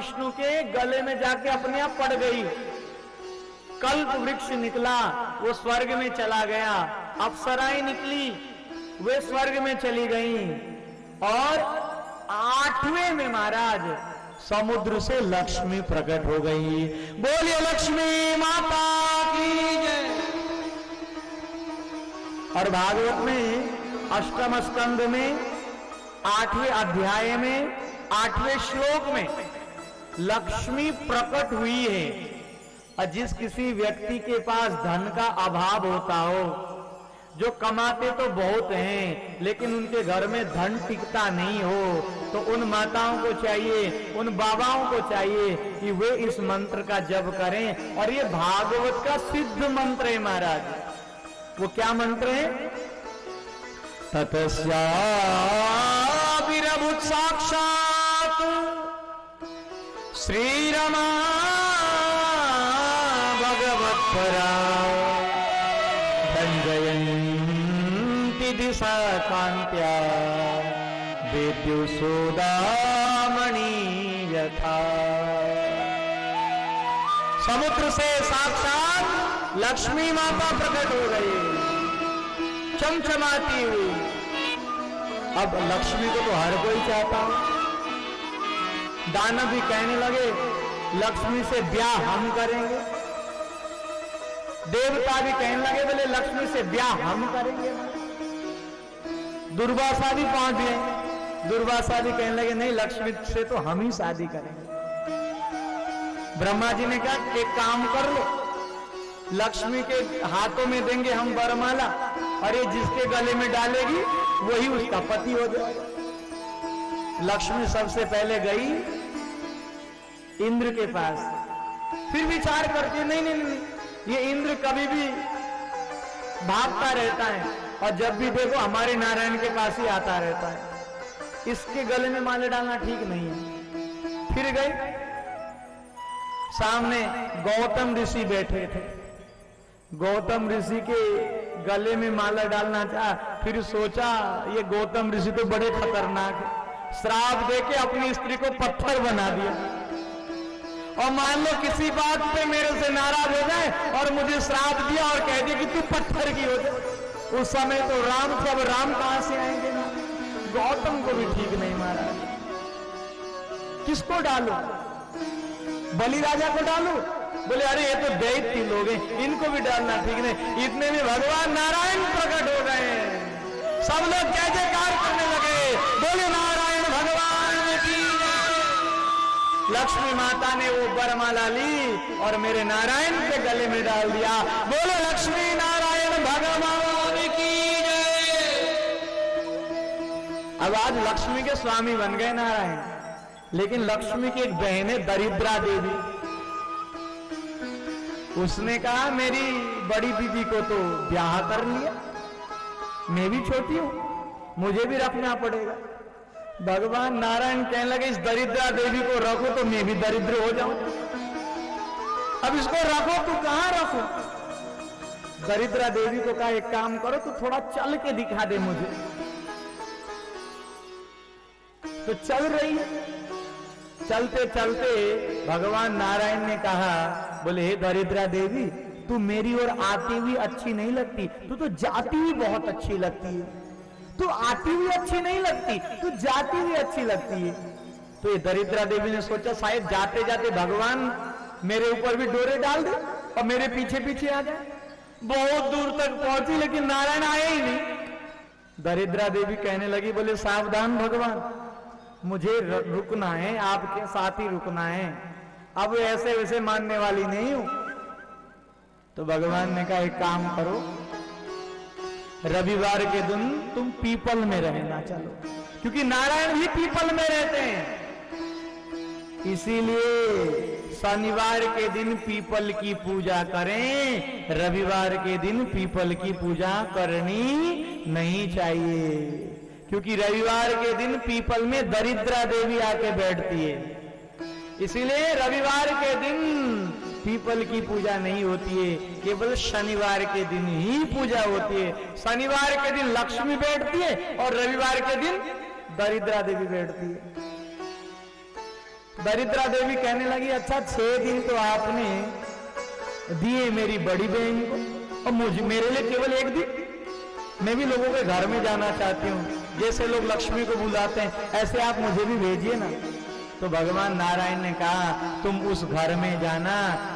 विष्णु के गले में जाके अपने आप पड़ गई। कल्प वृक्ष निकला, वो स्वर्ग में चला गया। अप्सराएं निकली, वे स्वर्ग में चली गईं। और 8वें में महाराज समुद्र से लक्ष्मी प्रकट हो गई। बोलिए लक्ष्मी माता की जय। और भागवत में अष्टम स्कंद में 8वें अध्याय में 8वें श्लोक में लक्ष्मी प्रकट हुई है। और जिस किसी व्यक्ति के पास धन का अभाव होता हो, जो कमाते तो बहुत हैं लेकिन उनके घर में धन टिकता नहीं हो, तो उन माताओं को चाहिए, उन बाबाओं को चाहिए कि वे इस मंत्र का जप करें। और ये भागवत का सिद्ध मंत्र है महाराज। वो क्या मंत्र है? ततस्याविरभूत साक्षात् श्रीरमा भगवत्परा धनंजयन्ति दिशा कांत्या विद्युसोदामणि यथा। समुद्र से साक्षात लक्ष्मी माता प्रकट हो गई, चमचमाती हुई। अब लक्ष्मी को तो हर कोई चाहता हो। दानव भी कहने लगे लक्ष्मी से ब्याह हम करेंगे। देवता भी कहने लगे बोले लक्ष्मी से ब्याह हम करेंगे। दुर्वासा भी पहुंच गए। दुर्वासा भी कहने लगे नहीं, लक्ष्मी से तो हम ही शादी करेंगे। ब्रह्मा जी ने कहा एक काम कर लो, लक्ष्मी के हाथों में देंगे हम वरमाला, और ये जिसके गले में डालेगी वही उसका पति हो जाएगा। लक्ष्मी सबसे पहले गई इंद्र के पास। फिर विचार करती नहीं नहीं नहीं, ये इंद्र कभी भी भागता रहता है और जब भी देखो हमारे नारायण के पास ही आता रहता है, इसके गले में माला डालना ठीक नहीं है। फिर गए, सामने गौतम ऋषि बैठे थे। गौतम ऋषि के गले में माला डालना चाहा, फिर सोचा ये गौतम ऋषि तो बड़े खतरनाक है। श्राप देके अपनी स्त्री को पत्थर बना दिया। और मान लो किसी बात पे मेरे से नाराज हो जाए और मुझे श्राप दिया और कह दिया कि तू पत्थर की हो जाए। उस समय तो राम थे, अब राम कहां से आएंगे ना। गौतम को भी ठीक नहीं मारा। किसको डालू? बलि राजा को डालू? बोले अरे ये तो दैत्य लोग हैं, इनको भी डालना ठीक नहीं। इतने में भगवान नारायण प्रकट हो गए। सब लोग जय जयकार करने लगे, बोले नारायण भगवान की। लक्ष्मी माता ने वो वरमाला ली और मेरे नारायण के गले में डाल दिया। बोलो लक्ष्मी नारायण भगवान की जय। अब आज लक्ष्मी के स्वामी बन गए नारायण। लेकिन लक्ष्मी की एक बहन है दरिद्रा देवी। उसने कहा मेरी बड़ी दीदी को तो ब्याह कर लिया, मैं भी छोटी हूं, मुझे भी रखना पड़ेगा। भगवान नारायण कहने लगे इस दरिद्रा देवी को रखो तो मैं भी दरिद्र हो जाऊं। अब इसको रखो तो कहां रखो? दरिद्रा देवी को कहा एक काम करो, तो थोड़ा चल के दिखा दे मुझे। तो चल रही है। चलते चलते भगवान नारायण ने कहा, बोले हे दरिद्रा देवी, तू मेरी ओर आती हुई अच्छी नहीं लगती, तू तो जाती हुई बहुत अच्छी लगती है। तू आती हुई अच्छी नहीं लगती, तू जाती हुई अच्छी लगती है। तो ये दरिद्रा देवी ने सोचा शायद जाते जाते भगवान मेरे ऊपर भी डोरे डाल दे और मेरे पीछे पीछे आ जाए। बहुत दूर तक पहुंची लेकिन नारायण आए ही नहीं। दरिद्रा देवी कहने लगी, बोले सावधान भगवान, मुझे रुकना है, आपके साथ ही रुकना है, अब ऐसे वैसे मानने वाली नहीं हूं। तो भगवान ने कहा एक काम करो, रविवार के दिन तुम पीपल में रहना चलो, क्योंकि नारायण भी पीपल में रहते हैं। इसीलिए शनिवार के दिन पीपल की पूजा करें, रविवार के दिन पीपल की पूजा करनी नहीं चाहिए, क्योंकि रविवार के दिन पीपल में दरिद्रा देवी आके बैठती है। इसीलिए रविवार के दिन पीपल की पूजा नहीं होती है, केवल शनिवार के दिन ही पूजा होती है। शनिवार के दिन लक्ष्मी बैठती है और रविवार के दिन दरिद्रा देवी बैठती है। दरिद्रा देवी कहने लगी, अच्छा 6 दिन तो आपने दिए मेरी बड़ी बहन को, और मुझे मेरे लिए केवल 1 दिन? मैं भी लोगों के घर में जाना चाहती हूँ, जैसे लोग लक्ष्मी को बुलाते हैं ऐसे आप मुझे भी भेजिए ना। तो भगवान नारायण ने कहा, तुम उस घर में जाना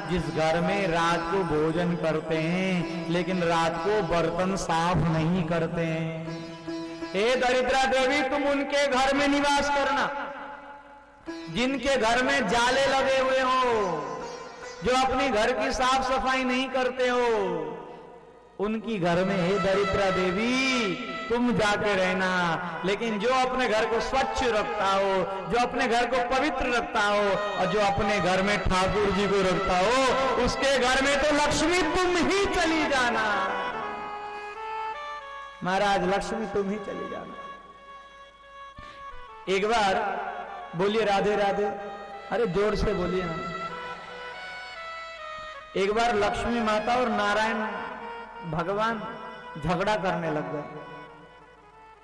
जिस घर में रात को भोजन करते हैं लेकिन रात को बर्तन साफ नहीं करते हैं। हे दरिद्रा देवी, तुम उनके घर में निवास करना जिनके घर में जाले लगे हुए हो, जो अपनी घर की साफ सफाई नहीं करते हो, उनकी घर में हे दरिद्रा देवी तुम जाके रहना। लेकिन जो अपने घर को स्वच्छ रखता हो, जो अपने घर को पवित्र रखता हो, और जो अपने घर में ठाकुर जी को रखता हो, उसके घर में तो लक्ष्मी तुम ही चली जाना। महाराज, लक्ष्मी तुम ही चली जाना। एक बार बोलिए राधे राधे, अरे जोर से बोलिए ना। एक बार लक्ष्मी माता और नारायण भगवान झगड़ा करने लग गए।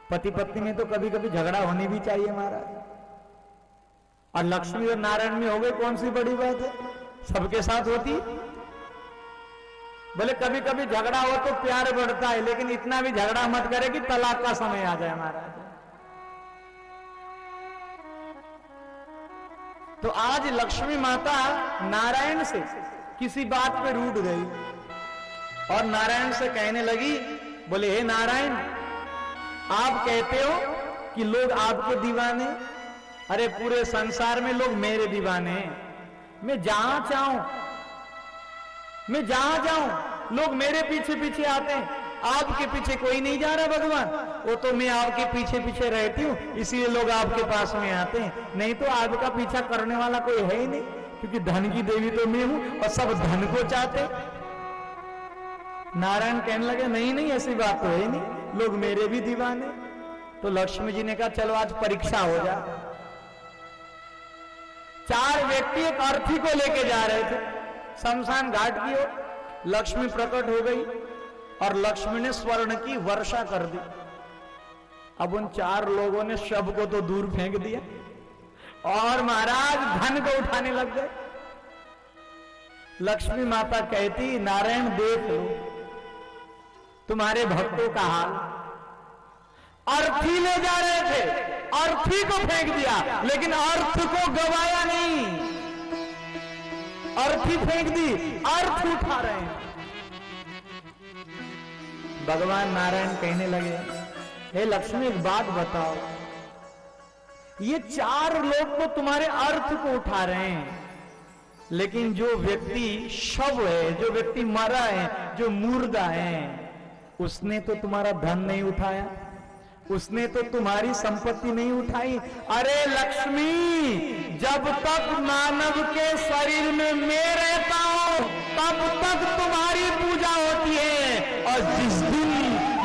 पति पत्नी में तो कभी कभी झगड़ा होनी भी चाहिए महाराज, और लक्ष्मी और नारायण में हो गई, कौन सी बड़ी बात है, सबके साथ होती। बोले कभी कभी झगड़ा हो तो प्यार बढ़ता है, लेकिन इतना भी झगड़ा मत करे कि तलाक का समय आ जाए महाराज। तो आज लक्ष्मी माता नारायण से किसी बात पे रूठ गई और नारायण से कहने लगी, बोले हे नारायण, आप कहते हो कि लोग आपके दीवाने, अरे पूरे संसार में लोग मेरे दीवाने हैं। मैं जहां चाहूं, मैं जहां जाऊं लोग मेरे पीछे पीछे आते हैं, आपके पीछे कोई नहीं जा रहा भगवान। वो तो मैं आपके पीछे पीछे रहती हूं, इसीलिए लोग आपके पास में आते हैं, नहीं तो आपका पीछा करने वाला कोई है ही नहीं, क्योंकि धन की देवी तो मैं हूं और सब धन को चाहते। नारायण कहने लगे, नहीं नहीं ऐसी बात तो है नहीं, लोग मेरे भी दीवाने। तो लक्ष्मी जी ने कहा, चलो आज परीक्षा हो जाए। 4 व्यक्ति एक अर्थी को लेके जा रहे थे शमशान घाट की ओर। लक्ष्मी प्रकट हो गई और लक्ष्मी ने स्वर्ण की वर्षा कर दी। अब उन 4 लोगों ने शव को तो दूर फेंक दिया और महाराज धन को उठाने लग गए। लक्ष्मी माता कहती, नारायण देख लो तुम्हारे भक्तों का हाल। अर्थी ले जा रहे थे, अर्थी को फेंक दिया, लेकिन अर्थ को गवाया नहीं। अर्थी फेंक दी, अर्थ उठा रहे हैं। भगवान नारायण कहने लगे, हे लक्ष्मी एक बात बताओ, ये 4 लोग तो तुम्हारे अर्थ को उठा रहे हैं, लेकिन जो व्यक्ति शव है, जो व्यक्ति मरा है, जो मुर्दा है, उसने तो तुम्हारा धन नहीं उठाया, उसने तो तुम्हारी संपत्ति नहीं उठाई। अरे लक्ष्मी, जब तक मानव के शरीर में मैं रहता हूं तब तक तुम्हारी पूजा होती है, और जिस दिन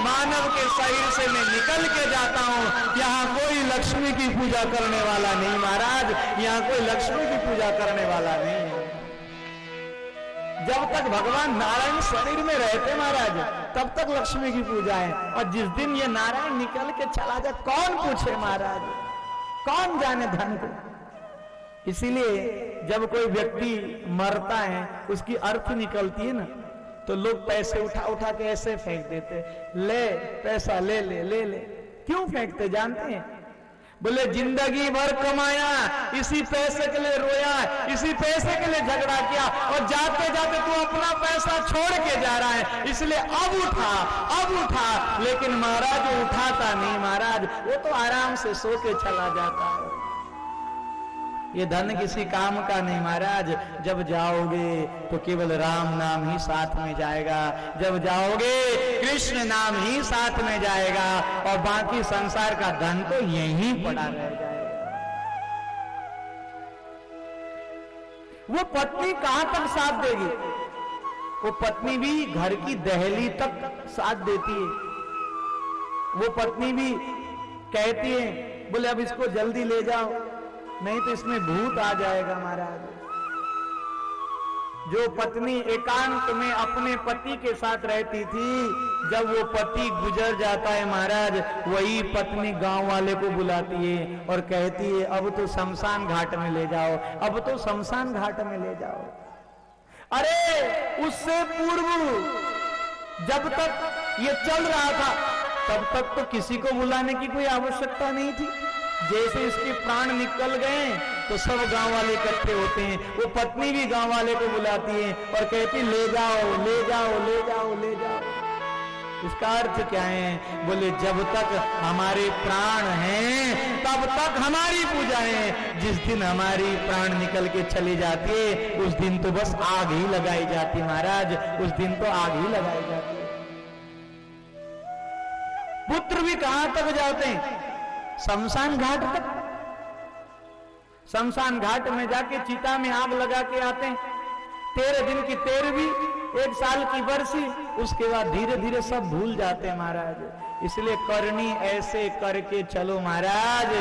मानव के शरीर से मैं निकल के जाता हूं, यहाँ कोई लक्ष्मी की पूजा करने वाला नहीं महाराज, यहाँ कोई लक्ष्मी की पूजा करने वाला नहीं है। जब तक भगवान नारायण शरीर में रहते महाराज, तब तक लक्ष्मी की पूजा है, और जिस दिन ये नारायण निकल के चला जाए, कौन पूछे महाराज, कौन जाने धन को। इसीलिए जब कोई व्यक्ति मरता है, उसकी अर्थ निकलती है ना, तो लोग पैसे उठा उठा के ऐसे फेंक देते, ले पैसा ले ले ले ले। क्यों फेंकते जानते हैं? बोले जिंदगी भर कमाया, इसी पैसे के लिए रोया, इसी पैसे के लिए झगड़ा किया, और जाते जाते तू अपना पैसा छोड़ के जा रहा है, इसलिए अब उठा। लेकिन महाराज वो उठाता नहीं महाराज, वो तो आराम से सो के चला जाता है। ये धन किसी काम का नहीं महाराज। जब जाओगे तो केवल राम नाम ही साथ में जाएगा, जब जाओगे कृष्ण नाम ही साथ में जाएगा, और बाकी संसार का धन तो यहीं पड़ा रह जाएगा। वो पत्नी कहां तक साथ देगी? वो पत्नी भी घर की दहली तक साथ देती है। वो पत्नी भी कहती है, बोले अब इसको जल्दी ले जाओ, नहीं तो इसमें भूत आ जाएगा महाराज। जो पत्नी एकांत में अपने पति के साथ रहती थी, जब वो पति गुजर जाता है महाराज, वही पत्नी गांव वाले को बुलाती है और कहती है अब तो शमशान घाट में ले जाओ, अब तो शमशान घाट में ले जाओ। अरे उससे पूर्व जब तक ये चल रहा था तब तक तो किसी को बुलाने की कोई आवश्यकता नहीं थी। जैसे इसके प्राण निकल गए तो सब गांव वाले इकट्ठे होते हैं, वो पत्नी भी गांव वाले को बुलाती है और कहती ले जाओ ले जाओ ले जाओ ले जाओ। इसका अर्थ क्या है? बोले जब तक हमारे प्राण हैं तब तक हमारी पूजा है, जिस दिन हमारी प्राण निकल के चली जाती है उस दिन तो बस आग ही लगाई जाती महाराज, उस दिन तो आग ही लगाई जाती है। पुत्र भी कहां तक जाते हैं? शमशान घाट तक। शमशान घाट में जाके चिता में आग लगा के आते हैं। 13 दिन की 13वीं, 1 साल की बरसी, उसके बाद धीरे धीरे सब भूल जाते हैं महाराज। इसलिए करनी ऐसे करके चलो महाराज,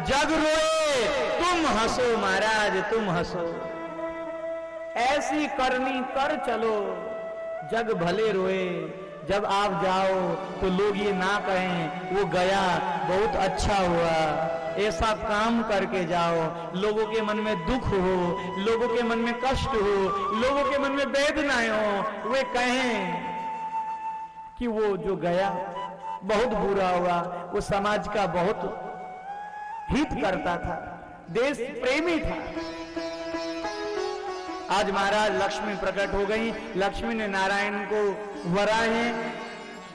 जग रोए तुम हंसो महाराज, तुम हंसो। ऐसी करनी कर चलो, जग भले रोए। जब आप जाओ तो लोग ये ना कहें वो गया बहुत अच्छा हुआ, ऐसा काम करके जाओ। लोगों के मन में दुख हो, लोगों के मन में कष्ट हो, लोगों के मन में वेदनाएं हो, वे कहें कि वो जो गया बहुत बुरा हुआ, वो समाज का बहुत हित करता था, देश प्रेमी था। आज महाराज लक्ष्मी प्रकट हो गई, लक्ष्मी ने नारायण को वरा है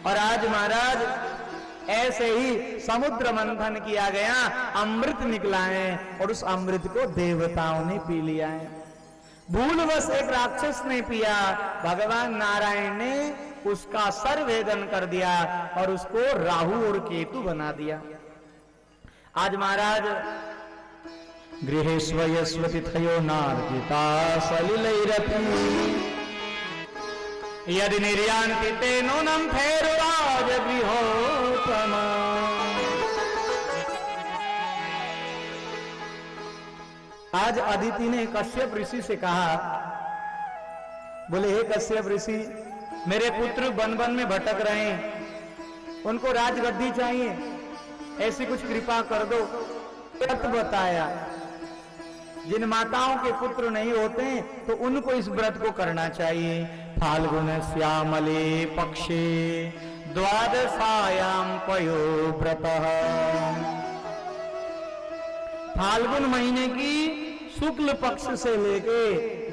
और आज महाराज ऐसे ही समुद्र मंथन किया गया, अमृत निकला है और उस अमृत को देवताओं ने पी लिया है। भूलवश एक राक्षस ने पिया, भगवान नारायण ने उसका सर भेदन कर दिया और उसको राहु और केतु बना दिया। आज महाराज गृहेष्वयस्वतिथयो नार्जिता सलिलैरपि यदि निर्यान्ति ते नूनं थैरुराज गृहोत्तम। आज अदिति ने कश्यप ऋषि से कहा, बोले हे कश्यप ऋषि, मेरे पुत्र वन वन में भटक रहे हैं, उनको राजगद्दी चाहिए, ऐसी कुछ कृपा कर दो। व्रत बताया, जिन माताओं के पुत्र नहीं होते तो उनको इस व्रत को करना चाहिए। फाल्गुन श्यामले पक्षे द्वादशायाम पयो व्रतः। फाल्गुन महीने की शुक्ल पक्ष से लेके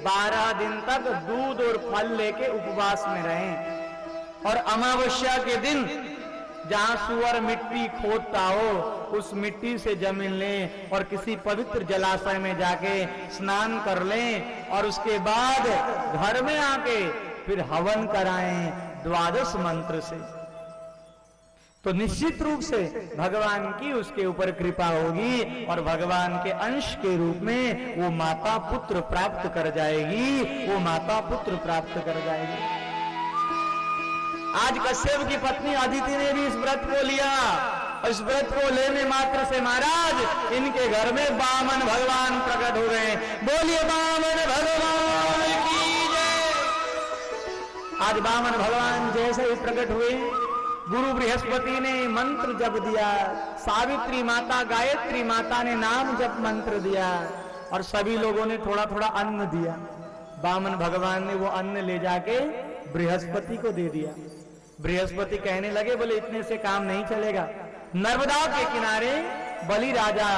12 दिन तक दूध और फल लेके उपवास में रहें और अमावस्या के दिन जहां सुअर मिट्टी खोदता हो उस मिट्टी से जमीन लें और किसी पवित्र जलाशय में जाके स्नान कर लें और उसके बाद घर में आके फिर हवन कराएं 12 मंत्र से। तो निश्चित रूप से भगवान की उसके ऊपर कृपा होगी और भगवान के अंश के रूप में वो माता पुत्र प्राप्त कर जाएगी, वो माता पुत्र प्राप्त कर जाएगी। आज कश्यप की पत्नी अदिति ने भी इस व्रत को लिया और इस व्रत को लेने मात्र से महाराज इनके घर में वामन भगवान प्रकट हो गए। बोलिए वामन भगवान की जय। आज वामन भगवान जैसे ही प्रकट हुए, गुरु बृहस्पति ने मंत्र जप दिया, सावित्री माता गायत्री माता ने नाम जप मंत्र दिया और सभी लोगों ने थोड़ा थोड़ा अन्न दिया। वामन भगवान ने वो अन्न ले जाके बृहस्पति को दे दिया। बृहस्पति कहने लगे, बोले इतने से काम नहीं चलेगा। नर्मदा के किनारे बलि राजा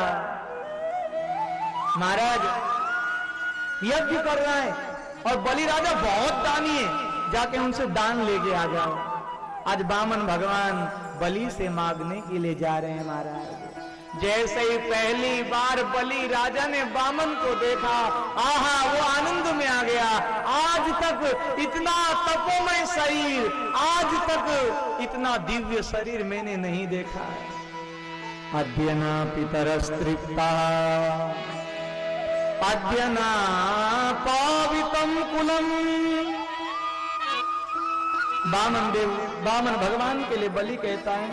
महाराज यज्ञ कर रहा है और बलि राजा बहुत दानी है, जाके उनसे दान लेके आ जाओ। आज वामन भगवान बलि से मांगने के लिए जा रहे हैं महाराज। जैसे ही पहली बार बलि राजा ने वामन को देखा, आहा वो आनंद में आ गया। आज तक इतना तपोमय शरीर, आज तक इतना दिव्य शरीर मैंने नहीं देखा। अद्यना पितरस्तृप्ता अद्यना पावितम कुलम। वामन भगवान के लिए बलि कहता है,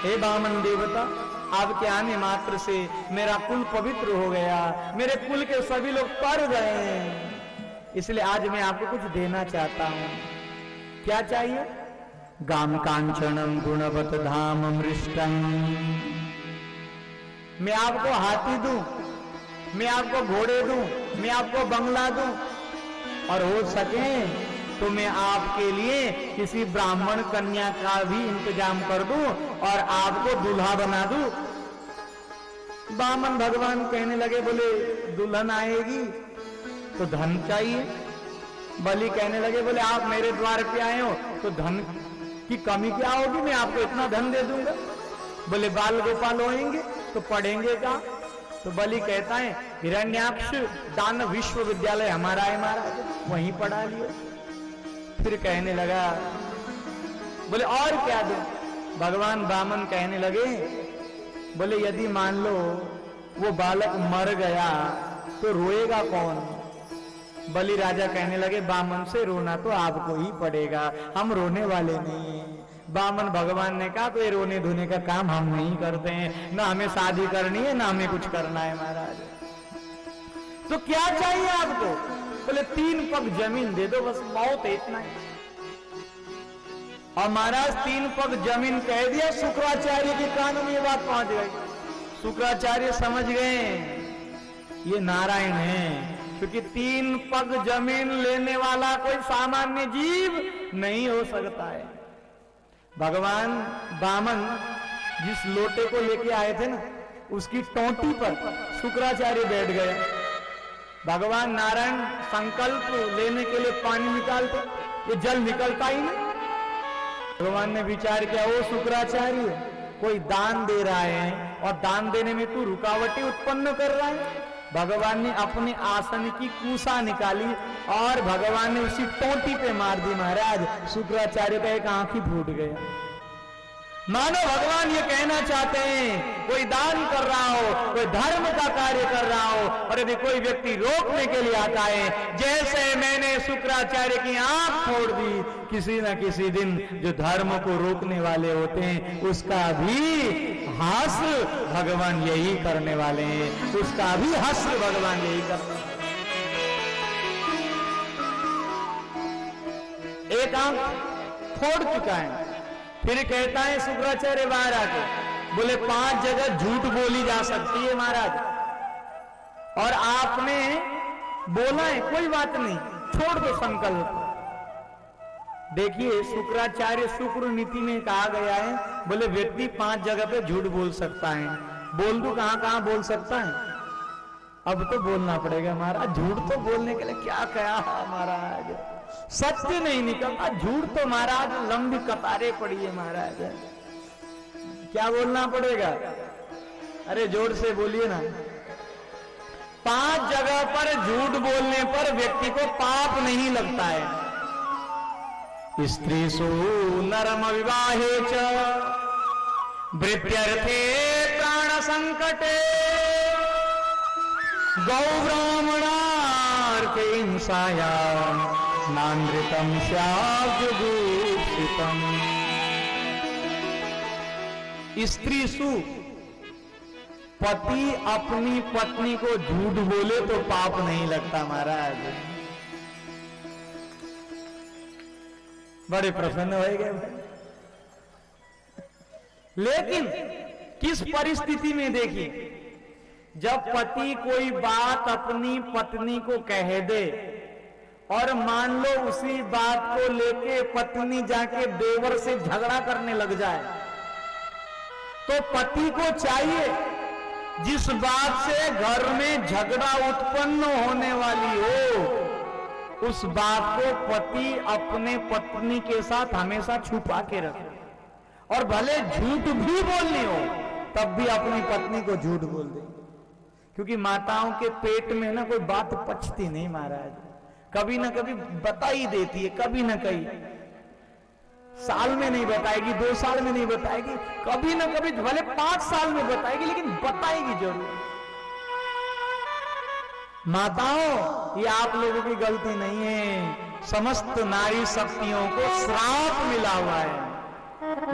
हे वामन देवता, आपके आने मात्र से मेरा कुल पवित्र हो गया, मेरे कुल के सभी लोग तर गए हैं। इसलिए आज मैं आपको कुछ देना चाहता हूं। क्या चाहिए? गाम कांचनम गुणवत धाम मृष्टम। मैं आपको हाथी दूं, मैं आपको घोड़े दूं, मैं आपको बंगला दूं, और हो सके तो मैं आपके लिए किसी ब्राह्मण कन्या का भी इंतजाम कर दूं और आपको दूल्हा बना दूं। बामन भगवान कहने लगे, बोले दुल्हन आएगी तो धन चाहिए। बलि कहने लगे, बोले आप मेरे द्वार पे आए हो तो धन की कमी क्या होगी, मैं आपको इतना धन दे दूंगा। बोले बाल गोपाल होंगे तो पढ़ेंगे क्या? तो बलि कहता है, हिरण्याक्ष दान विश्वविद्यालय हमारा है महाराज, वहीं पढ़ा लियो। फिर कहने लगा, बोले और क्या दो? भगवान बामन कहने लगे, बोले यदि मान लो वो बालक मर गया तो रोएगा कौन? बलि राजा कहने लगे, बामन से रोना तो आपको ही पड़ेगा, हम रोने वाले नहीं हैं। बामन भगवान ने कहा, तो ये रोने धोने का काम हम नहीं करते हैं, ना हमें शादी करनी है ना हमें कुछ करना है महाराज। तो क्या चाहिए आपको? बोले 3 पग जमीन दे दो, बस बहुत है, इतना ही। और महाराज 3 पग जमीन कह दिया, शुक्राचार्य के कान में ये बात पहुंच गई। शुक्राचार्य समझ गए ये नारायण है, क्योंकि 3 पग जमीन लेने वाला कोई सामान्य जीव नहीं हो सकता है। भगवान बामन जिस लोटे को लेके आए थे ना, उसकी टोंटी पर शुक्राचार्य बैठ गए। भगवान नारायण संकल्प लेने के लिए पानी निकालते, ये जल निकलता ही नहीं। भगवान ने विचार किया, ओ शुक्राचार्य, कोई दान दे रहा है और दान देने में तू रुकावटें उत्पन्न कर रहा है। भगवान ने अपने आसन की कुसा निकाली और भगवान ने उसी टोंटी पे मार दी। महाराज शुक्राचार्य का एक आंख ही फूट गया। मानो भगवान ये कहना चाहते हैं, कोई दान कर रहा हो, कोई धर्म का कार्य कर रहा हो, और यदि कोई व्यक्ति रोकने के लिए आता है, जैसे मैंने शुक्राचार्य की आंख फोड़ दी, किसी न किसी दिन जो धर्म को रोकने वाले होते हैं उसका भी हास भगवान यही करने वाले हैं, उसका भी हस भगवान यही करने वाले। एक आंख फोड़ चुका है। फिर कहता है शुक्राचार्य बाहर आके, बोले 5 जगह झूठ बोली जा सकती है महाराज, और आपने बोला है, कोई बात नहीं, छोड़ दो संकल्प। देखिए शुक्राचार्य शुक्र नीति में कहा गया है, बोले व्यक्ति 5 जगह पे झूठ बोल सकता है। बोल दू कहां कहां बोल सकता है? अब तो बोलना पड़ेगा महाराज। झूठ तो बोलने के लिए क्या कहा महाराज, सत्य नहीं निकलता, झूठ तो महाराज लंबी कतारें पड़ी है महाराज। क्या बोलना पड़ेगा? अरे जोर से बोलिए ना। 5 जगह पर झूठ बोलने पर व्यक्ति को पाप नहीं लगता है। स्त्रीसु नरम विवाहे च भृत्यर्थे प्राण संकटे गौ ब्राह्मणार्थे हिंसायां नानृतम स्याद्युगुप्सितम। स्त्रीसु, पति अपनी पत्नी को झूठ बोले तो पाप नहीं लगता महाराज। बड़े प्रसन्न हो गए। लेकिन किस परिस्थिति में देखिए, जब पति कोई बात अपनी पत्नी को कह दे और मान लो उसी बात को लेके पत्नी जाके देवर से झगड़ा करने लग जाए, तो पति को चाहिए जिस बात से घर में झगड़ा उत्पन्न होने वाली हो, उस बात को पति अपने पत्नी के साथ हमेशा छुपा के रखे, और भले झूठ भी बोलनी हो तब भी अपनी पत्नी को झूठ बोल दे। क्योंकि माताओं के पेट में ना कोई बात पचती नहीं महाराज, कभी ना कभी बता ही देती है, कभी ना कभी। साल में नहीं बताएगी, 2 साल में नहीं बताएगी, कभी ना कभी, भले 5 साल में बताएगी, लेकिन बताएगी जरूर। माताओं, ये आप लोगों की गलती नहीं है, समस्त नारी शक्तियों को श्राप मिला हुआ है।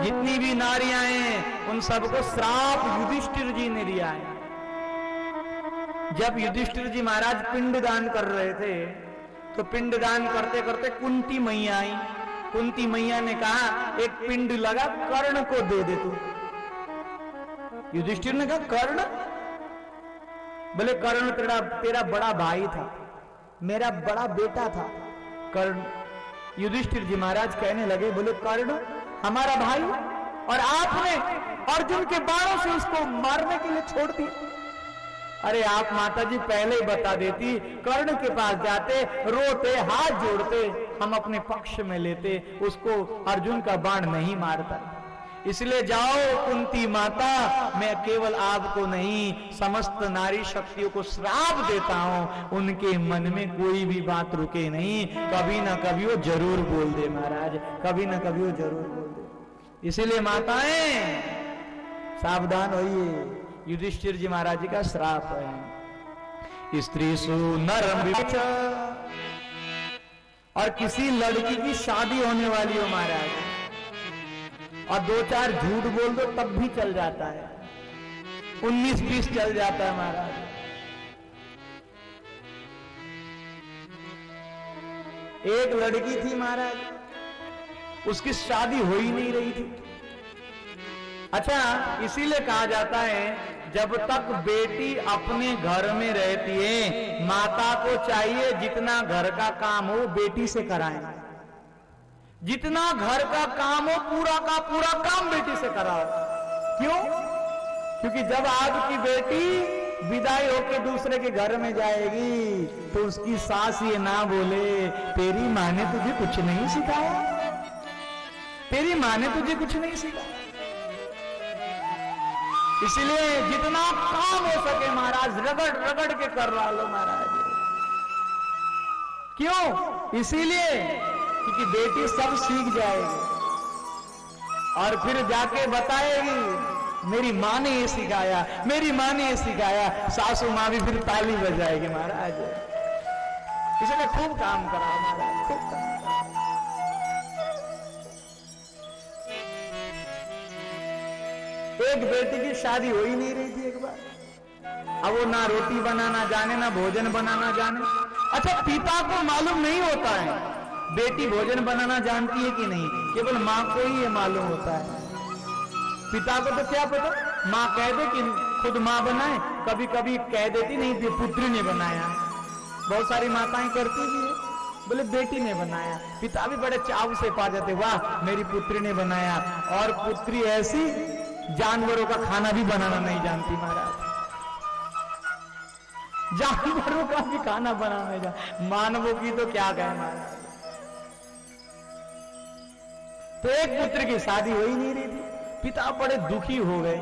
जितनी भी नारियां हैं उन सबको श्राप युधिष्ठिर जी ने दिया है। जब युधिष्ठिर जी महाराज पिंड दान कर रहे थे तो पिंडदान करते करते कुंती मैया आई। कुंती मैया ने कहा एक पिंड लगा, कर्ण को दे दे तू। युधिष्ठिर ने कहा कर्ण? बोले कर्ण तेरा बड़ा भाई था, मेरा बड़ा बेटा था कर्ण। युधिष्ठिर जी महाराज कहने लगे, बोले कर्ण हमारा भाई और आपने अर्जुन के बाणों से उसको मारने के लिए छोड़ दिया। अरे आप माता जी पहले ही बता देती, कर्ण के पास जाते, रोते, हाथ जोड़ते, हम अपने पक्ष में लेते, उसको अर्जुन का बाण नहीं मारता। इसलिए जाओ कुंती माता, मैं केवल आपको नहीं समस्त नारी शक्तियों को श्राप देता हूं, उनके मन में कोई भी बात रुके नहीं, कभी ना कभी वो जरूर बोल दे महाराज, कभी ना कभी वो जरूर बोल दे। इसीलिए माताएं सावधान होइए, युधिष्ठिर जी महाराज जी का श्राप है। स्त्री सु नरम, और किसी लड़की की शादी होने वाली हो महाराज और 2-4 झूठ बोल दो तब भी चल जाता है, 19-20 चल जाता है महाराज। एक लड़की थी महाराज, उसकी शादी हो ही नहीं रही थी। अच्छा, इसीलिए कहा जाता है जब तक बेटी अपने घर में रहती है, माता को चाहिए जितना घर का काम हो बेटी से कराएं, जितना घर का काम हो पूरा का पूरा काम बेटी से कराओ। क्यों? क्योंकि जब आपकी बेटी विदाई होकर दूसरे के घर में जाएगी तो उसकी सास ये ना बोले तेरी मां ने तुझे कुछ नहीं सिखाया, तेरी मां ने तुझे कुछ नहीं सिखाया। इसलिए जितना काम हो सके महाराज रगड़ रगड़ के कर रहा लो महाराज। क्यों? इसीलिए क्योंकि बेटी सब सीख जाएगी और फिर जाके बताएगी मेरी माँ ने ये सिखाया, मेरी माँ ने ये सिखाया, सासू माँ भी फिर ताली बजाएगी महाराज। इसलिए खूब काम करा महाराज, खूब काम। एक बेटी की शादी हो ही नहीं रही थी एक बार, अब वो ना रोटी बनाना जाने ना भोजन बनाना जाने। अच्छा, पिता को मालूम नहीं होता है बेटी भोजन बनाना जानती है कि नहीं, केवल माँ को ही ये मालूम होता है। पिता को तो क्या पता, माँ कह दे कि खुद माँ बनाए, कभी कभी कह देती नहीं थी पुत्री ने बनाया, बहुत सारी माताएं करती भी है, बोले बेटी ने बनाया। पिता भी बड़े चाव से पा जाते, वाह मेरी पुत्री ने बनाया। और पुत्री ऐसी जानवरों का खाना भी बनाना नहीं जानती महाराज, जानवरों का भी खाना बनाना नहीं जानती, मानवों की तो क्या कहे महाराज। तो एक पुत्र की शादी हो ही नहीं रही थी, पिता बड़े दुखी हो गए।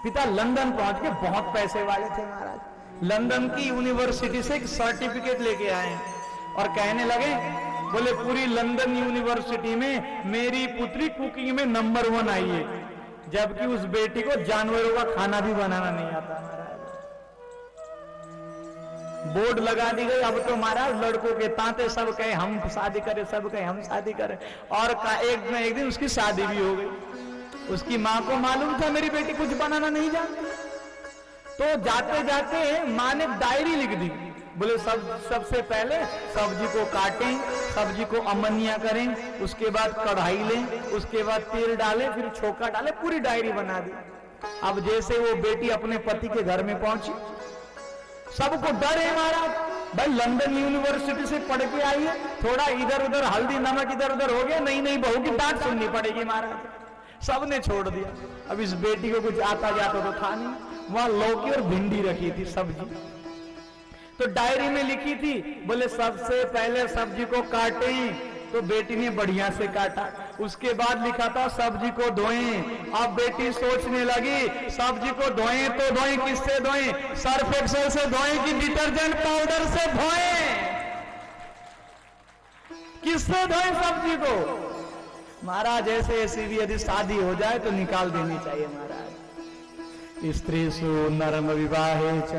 पिता लंदन पहुंच के, बहुत पैसे वाले थे महाराज, लंदन की यूनिवर्सिटी से एक सर्टिफिकेट लेके आए और कहने लगे, बोले पूरी लंदन यूनिवर्सिटी में मेरी पुत्री कुकिंग में नंबर 1 आई है, जबकि उस बेटी को जानवरों का खाना भी बनाना नहीं आता महाराज। बोर्ड लगा दी गई, अब तो महाराज लड़कों के तांते, सब कहे हम शादी करें, सब कहे हम शादी करें, और एक दिन उसकी शादी भी हो गई। उसकी माँ को मालूम था मेरी बेटी कुछ बनाना नहीं जानती, तो जाते जाते माँ ने डायरी लिख दी, बोले सबसे पहले सब्जी को काटें, सब्जी को अमनिया करें, उसके बाद कढ़ाई लें, उसके बाद तेल डालें, फिर छोका डालें, पूरी डायरी बना दी। अब जैसे वो बेटी अपने पति के घर में पहुंची, सबको डर है महाराज, भाई लंदन यूनिवर्सिटी से पढ़ के आई है, थोड़ा इधर उधर हल्दी नमक इधर उधर हो गया, नहीं बहू की डांट सुननी पड़ेगी महाराज। सबने छोड़ दिया, अब इस बेटी को कुछ आता जाता तो था नहीं, वहां लौकी और भिंडी रखी थी सब्जी, तो डायरी में लिखी थी, बोले सबसे पहले सब्जी को काटें, तो बेटी ने बढ़िया से काटा। उसके बाद लिखा था सब्जी को धोएं। अब बेटी सोचने लगी सब्जी को धोएं तो धोएं किससे धोएं, सर्फ एक्सेल से धोएं कि डिटर्जेंट पाउडर से धोएं, किससे धोएं सब्जी को। महाराज ऐसे ऐसी भी यदि शादी हो जाए तो निकाल देनी चाहिए महाराज। स्त्री सु नरम विवाहे च।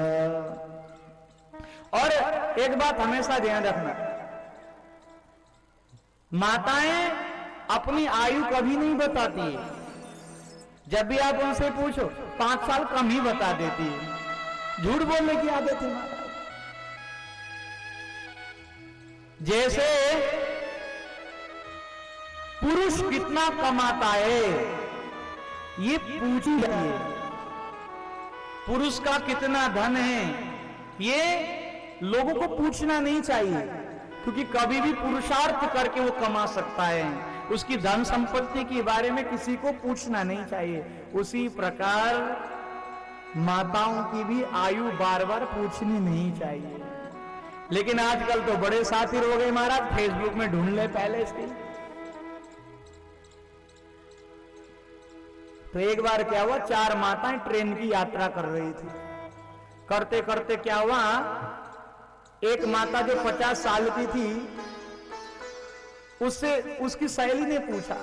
और एक बात हमेशा ध्यान रखना, माताएं अपनी आयु कभी नहीं बताती है, जब भी आप उनसे पूछो 5 साल कम ही बता देती है, झूठ बोलने की आदत है महाराज। जैसे पुरुष कितना कमाता है ये पूछिए, पुरुष का कितना धन है ये लोगों को पूछना नहीं चाहिए, क्योंकि कभी भी पुरुषार्थ करके वो कमा सकता है। उसकी धन संपत्ति के बारे में किसी को पूछना नहीं चाहिए। उसी प्रकार माताओं की भी आयु बार बार पूछनी नहीं चाहिए। लेकिन आजकल तो बड़े साथी हो गए महाराज, फेसबुक में ढूंढ ले पहले से। तो एक बार क्या हुआ, 4 माताएं ट्रेन की यात्रा कर रही थी। करते करते क्या हुआ, एक माता जो 50 साल की थी उससे उसकी सहेली ने पूछा,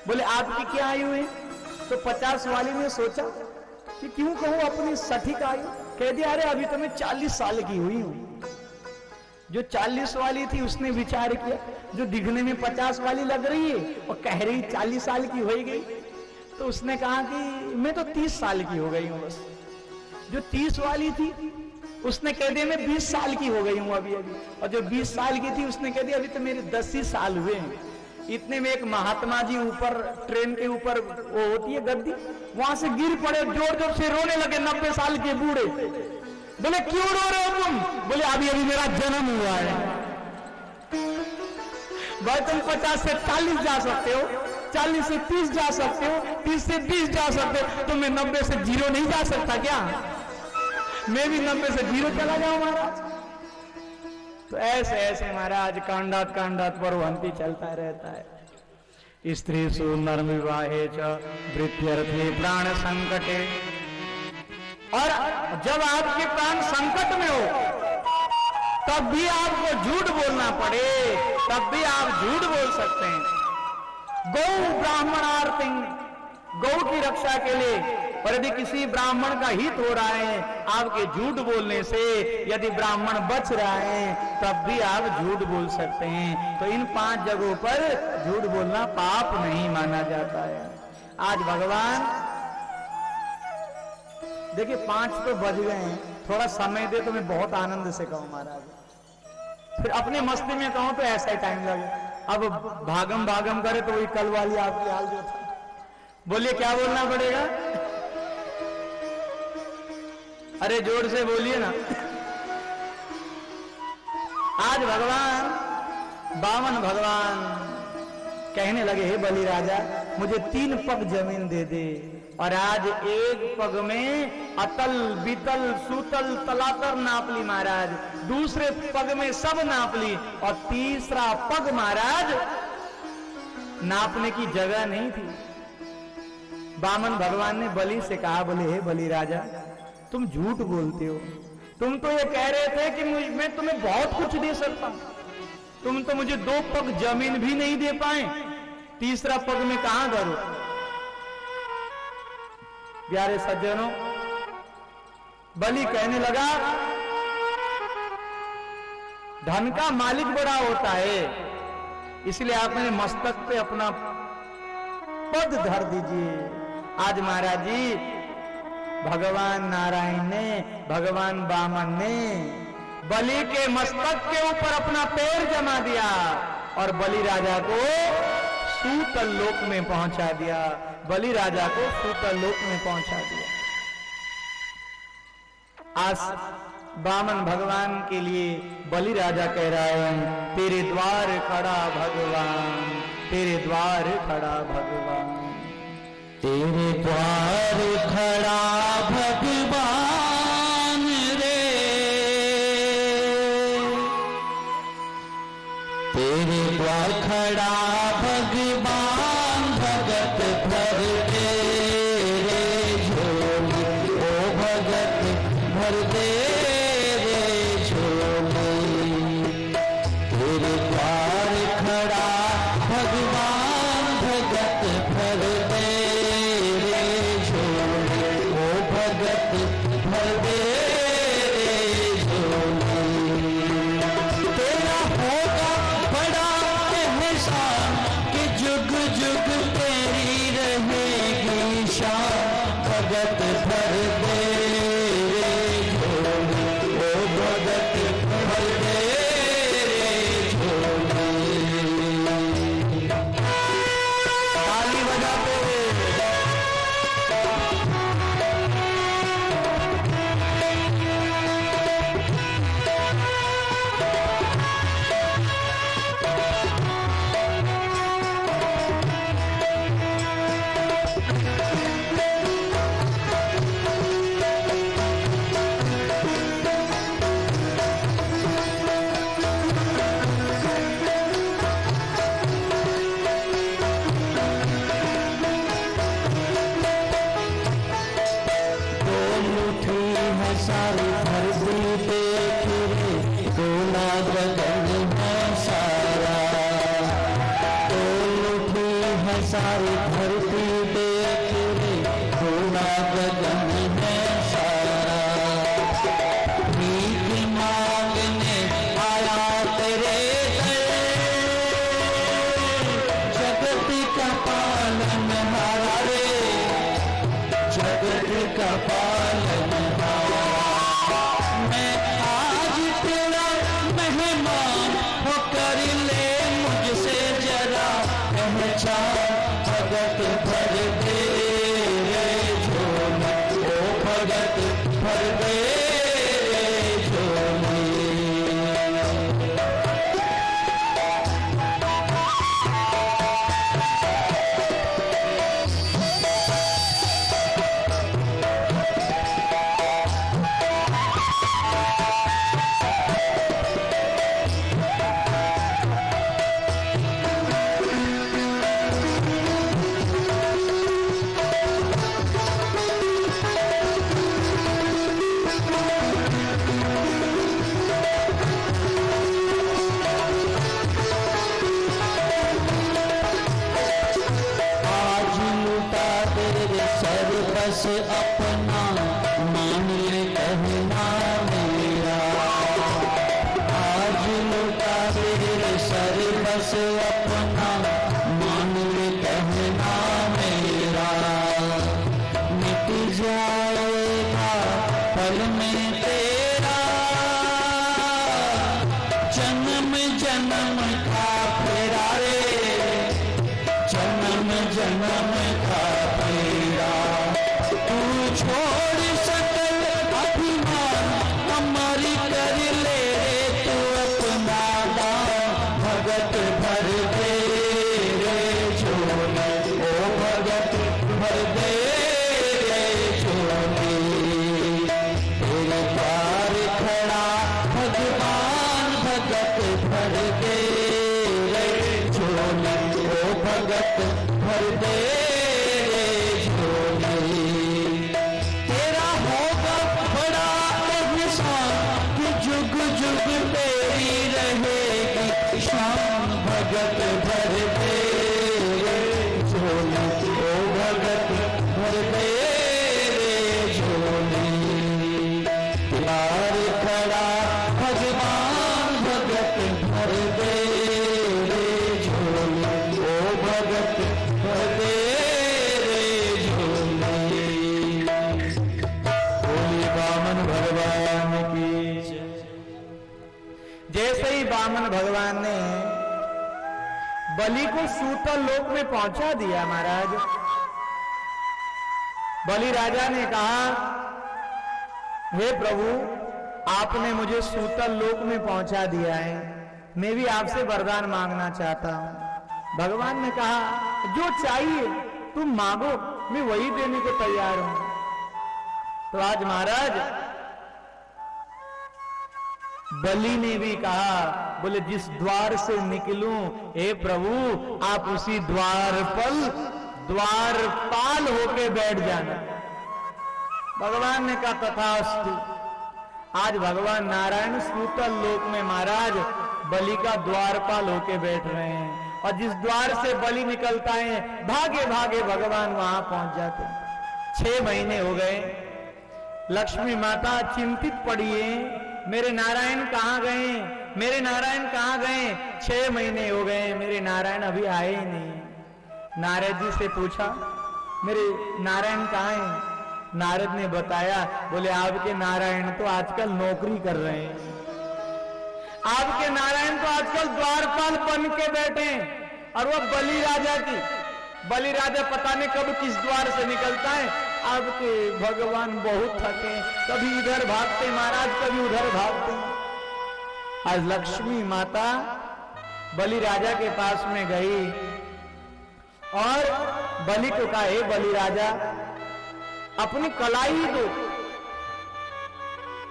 बोले आपकी क्या आयु है? तो 50 वाली ने सोचा कि क्यों कहूं अपनी सटीक आयु, कह दिया अरे अभी तो मैं 40 साल की हुई हूं। जो 40 वाली थी उसने विचार किया, जो दिखने में 50 वाली लग रही है और कह रही 40 साल की हो गई, तो उसने कहा कि मैं तो 30 साल की हो गई हूं बस। जो 30 वाली थी उसने कह दिया मैं 20 साल की हो गई हूं अभी अभी, और जो 20 साल की थी उसने कह दिया अभी तो मेरे 10 ही साल हुए हैं। इतने में एक महात्मा जी ऊपर ट्रेन के ऊपर वो होती है गद्दी, वहां से गिर पड़े, जोर जोर से रोने लगे। 90 साल के बूढ़े बोले क्यों रो रहे हो तुम? बोले अभी अभी मेरा जन्म हुआ है। भाई तुम 50 से 40 जा सकते हो, 40 से 30 जा सकते हो, 30 से 20 जा सकते हो, तो मैं 90 से 0 नहीं जा सकता क्या? मैं भी 90 से 0 चला जाऊं महाराज। तो ऐसे ऐसे महाराज कांडात कांडात परवंती चलता रहता है। स्त्री सु नर्म विवाहे च वृत्त्यर्थे प्राण संकटे। और जब आपके प्राण संकट में हो तब भी आपको झूठ बोलना पड़े, तब भी आप झूठ बोल सकते हैं। गौ ब्राह्मणार्थी, गौ की रक्षा के लिए, और यदि किसी ब्राह्मण का हित हो रहा है आपके झूठ बोलने से, यदि ब्राह्मण बच रहा है तब भी आप झूठ बोल सकते हैं। तो इन 5 जगहों पर झूठ बोलना पाप नहीं माना जाता है। आज भगवान देखिए 5 तो बज गए हैं, थोड़ा समय दे तो मैं बहुत आनंद से कहूं महाराज, फिर अपनी मस्ती में कहूं तो ऐसा ही टाइम लगे। अब भागम भागम करे तो वही कल वाली आपकी हाल जो था। बोलिए क्या बोलना पड़ेगा? अरे जोर से बोलिए ना। आज भगवान बामन भगवान कहने लगे हे बलि राजा मुझे 3 पग जमीन दे दे। और आज एक पग में अतल बीतल सूतल तलातर नाप ली महाराज, दूसरे पग में सब नाप ली, और तीसरा पग महाराज नापने की जगह नहीं थी। बामन भगवान ने बलि से कहा, बोले हे बलि राजा तुम झूठ बोलते हो, तुम तो ये कह रहे थे कि मैं तुम्हें बहुत कुछ दे सकता हूं, तुम तो मुझे 2 पग जमीन भी नहीं दे पाए, तीसरा पग में कहां करूं? प्यारे सज्जनों, बलि कहने लगा धन का मालिक बड़ा होता है, इसलिए आप मेरे मस्तक पे अपना पद धर दीजिए। आज महाराज जी भगवान नारायण ने, भगवान वामन ने बलि के मस्तक के ऊपर अपना पैर जमा दिया और बलि राजा को सूतल लोक में पहुंचा दिया, बलि राजा को सूतल लोक में पहुंचा दिया। आज वामन भगवान के लिए बलि राजा कह रहा है तेरे द्वार खड़ा भगवान, तेरे द्वार खड़ा भगवान, तेरे द्वार खड़ा भगवान रे, तेरे द्वार खड़ा भगवान, भगत भर दे रे झोली, ओ भगत भर दे रे झोली, तेरे द्वार खड़ा भगवान, भगत भर दे रे झोली, ओ भगत भर दे रे झोली, तेरा होगा बड़ा एहसान गगन है सारा, डोल उठी है सारी धरती, देख रे पूरा गगन है सारा। भीख मांगने आया तेरे जगत का पालन हारा रे, जगत का पालन हारा। मैं आज तेरा मेहमान होकर ले मुझसे जरा पहचान, भगत भर दे रे झोली, ओ भगत भर दे रे झोली। बस अपना मान ले कहना मेरा, आज लुटा तेरे सर बस अपना मान ले कहना मेरा। मिट जाएगा पल में तेरा जन्म जन्म का फेरा रे, जन्म जन्म का फेरा। तू छोड़ सकल अभिमान हमारी कर ले रे, तू अपना दाम भगत भर दे रे झोली, ओ भगत भर दे रे झोली। तेरे द्वार खड़ा भगवान भगत भर दे रे झोली, ओ भगत भर दे भगत भर दे रे झोली, ओ भगत भर दे रे झोली। द्वार खड़ा भगवान भगत भर दे रे झोली, ओ भगत भर दे रे झोली। बोली वामन भगवान की जय। जैसे ही वामन भगवान ने बलि को सूतल लोक में पहुंचा दिया महाराज, बलि राजा ने कहा, हे प्रभु आपने मुझे सूतल लोक में पहुंचा दिया है, मैं भी आपसे वरदान मांगना चाहता हूं। भगवान ने कहा जो चाहिए तुम मांगो, मैं वही देने को तैयार हूं। तो आज महाराज बलि ने भी कहा, बोले जिस द्वार से निकलूं हे प्रभु आप उसी द्वारपाल होके बैठ जाना। भगवान ने कहा तथास्तु। आज भगवान नारायण सूतल लोक में महाराज बलि का द्वारपाल होके बैठ रहे हैं, और जिस द्वार से बलि निकलता है भागे भागे भगवान वहां पहुंच जाते हैं। 6 महीने हो गए, लक्ष्मी माता चिंतित पड़ी है, मेरे नारायण कहाँ गए, मेरे नारायण कहाँ गए। 6 महीने हो गए, मेरे नारायण अभी आए ही नहीं। नारद जी से पूछा मेरे नारायण कहाँ हैं। नारद ने बताया, बोले आपके नारायण तो आजकल नौकरी कर रहे हैं, आपके नारायण तो आजकल द्वारपाल बन के बैठे हैं, और वह बलि राजा की, बलि राजा पता नहीं कब किस द्वार से निकलता है। आपके भगवान बहुत थके, कभी इधर भागते महाराज, कभी उधर भागते। आज लक्ष्मी माता बलि राजा के पास में गई और बलि को कहा, हे बलि राजा अपनी कलाई दो।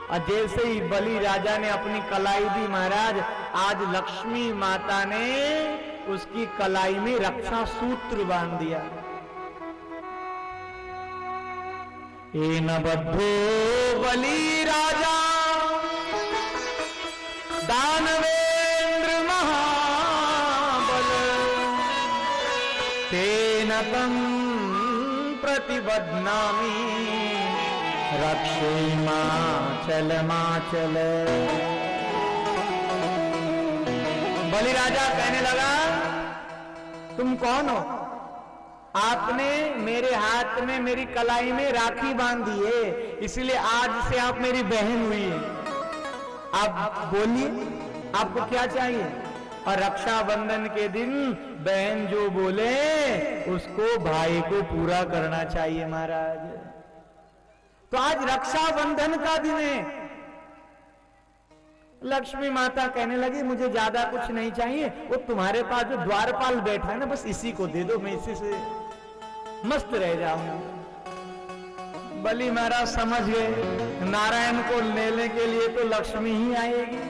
और जैसे ही बलि राजा ने अपनी कलाई दी महाराज, आज लक्ष्मी माता ने उसकी कलाई में रक्षा सूत्र बांध दिया। एन बद्धो बलि राजा दानवे न प्रतिबध्नामि रक्षे माचल। बलि राजा कहने लगा, तुम कौन हो? आपने मेरे हाथ में, मेरी कलाई में राखी बांधी है, इसलिए आज से आप मेरी बहन हुई है। आप बोलिए, आपको क्या चाहिए? और रक्षाबंधन के दिन बहन जो बोले उसको भाई को पूरा करना चाहिए महाराज। तो आज रक्षाबंधन का दिन है। लक्ष्मी माता कहने लगी, मुझे ज्यादा कुछ नहीं चाहिए, वो तुम्हारे पास जो द्वारपाल बैठा है ना, बस इसी को दे दो, मैं इसी से मस्त रह जाऊंगा। बलि महाराज समझ गए, नारायण को लेने के लिए तो लक्ष्मी ही आएगी,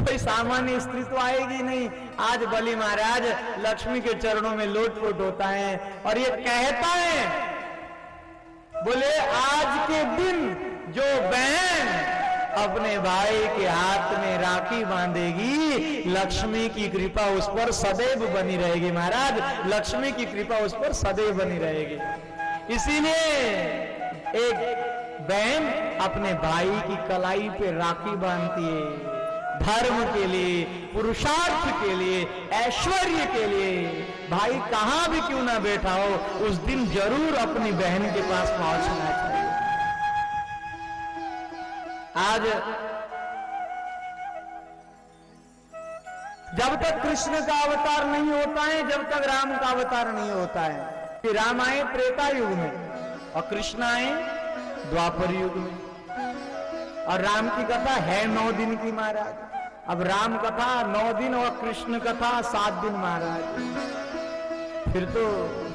कोई सामान्य स्त्री तो आएगी नहीं। आज बलि महाराज लक्ष्मी के चरणों में लोटपोट होता है और ये कहता है, बोले आज के दिन जो बहन अपने भाई के हाथ में राखी बांधेगी, लक्ष्मी की कृपा उस पर सदैव बनी रहेगी। महाराज, लक्ष्मी की कृपा उस पर सदैव बनी रहेगी। इसीलिए एक बहन अपने भाई की कलाई पे राखी बांधती है, धर्म के लिए, पुरुषार्थ के लिए, ऐश्वर्य के लिए। भाई कहां भी क्यों ना बैठा हो, उस दिन जरूर अपनी बहन के पास पहुंचना चाहिए। आज जब तक कृष्ण का अवतार नहीं होता है, जब तक राम का अवतार नहीं होता है, कि राम आए त्रेता युग में और कृष्ण आए द्वापर युग में। और राम की कथा है 9 दिन की महाराज। अब राम कथा 9 दिन और कृष्ण कथा 7 दिन महाराज, फिर तो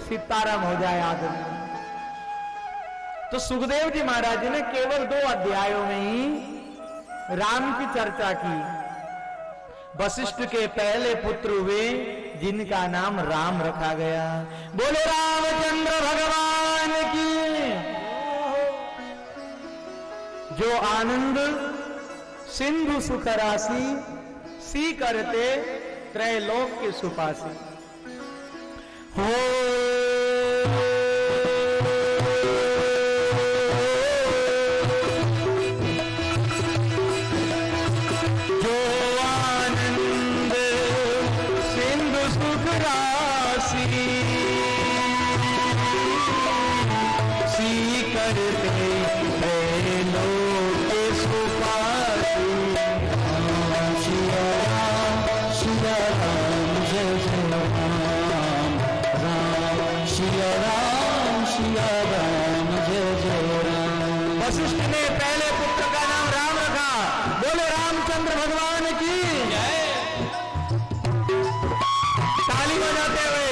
सीताराम हो जाए आदमी। तो सुखदेव जी महाराज जी ने केवल 2 अध्यायों में ही राम की चर्चा की। वशिष्ठ के पहले पुत्र हुए जिनका नाम राम रखा गया। बोले रामचंद्र भगवान की। जो आनंद सिंधु सुख राशि, सी करते त्रैलोक के सुपासी। हो जो आनंद सिंधु सुख राशि, सी करते त्रैलोक के सुपासी। वशिष्ठ ने पहले पुत्र का नाम राम रखा। बोले रामचंद्र भगवान की जय। ताली बजाते हुए